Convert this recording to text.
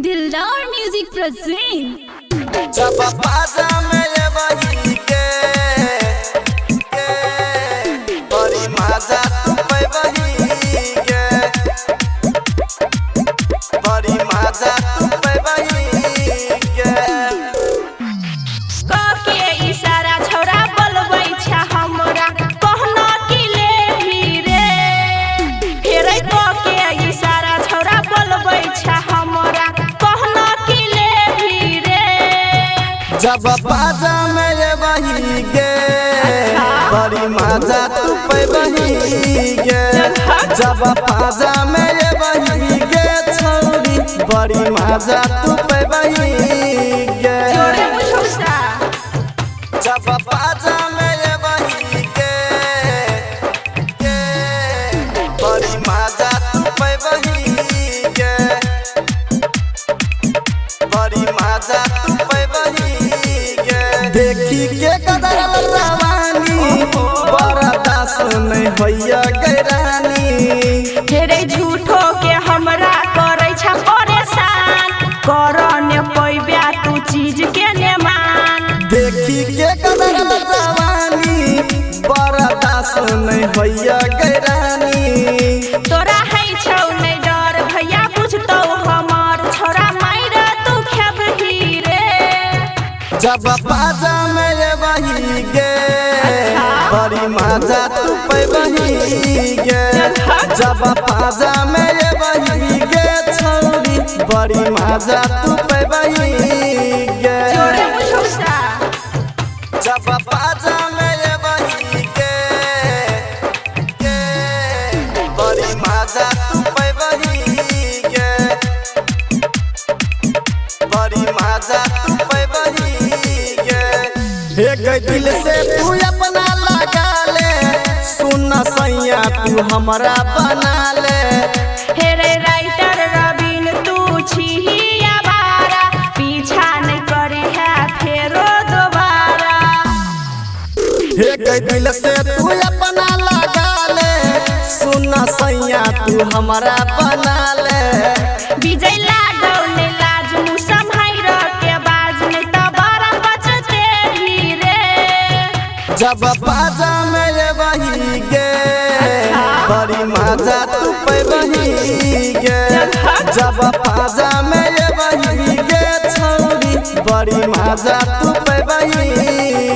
दिलदार music present. जब बाजा में ये बही के बड़ी मजा तू पे बही के बड़ी मजा तू पे बही के के इशारा छोरा बोलबै छ हमरा कहना कि ले भी रे फेरै के इशारा छोरा बोलबै छ हमरा कहना कि ले भी रे जब बाजा में ये बही के बड़ी मजा तू पे बही के जब बाजा में ये बही के छोरी बड़ी मजा तू पे बही के जब बाजा में ये बही के बड़ी मजा तू पे बही के बड़ी मजा तू पे बही के देखी के कदर रवानी बरदास नहीं भैया गैरानी फेरै झूठो के हमरा करै छ परेशान करने पैब्या तू चीज के ने मान देखी के कदर रवानी बरदास नहीं भैया गैरानी तोरा है छौ नहीं डर भैया बुझतौ हमार छोरा मार तू खेबही रे जब बाजा में ये बही गे बड़ी मजा तू पे बही गे जब बाजा में ये बही गे छोरी बड़ी मजा तू पे बही गे जब बाजा में ये बही गे बड़ी मजा तू पे बही गे बड़ी मजा तू पे बही गे एक दिल से तू अपना लगा ले सुन सैया तू हमरा बना ले हेरे राइटर रवीन तू छिहिया बारा पीछा नहीं करे है फेरो दोबारा एक दिल से तू अपना लगा ले सुन सैया तू हमरा बना ले विजय लागौ ने लाज मु संहार के बाज ने त बारा बचते ही रे जब बाजा में ये बही गे बड़ी मजा तू पे बही गे जब बाजा में ये बही गे छोरी बड़ी मजा तू पे बही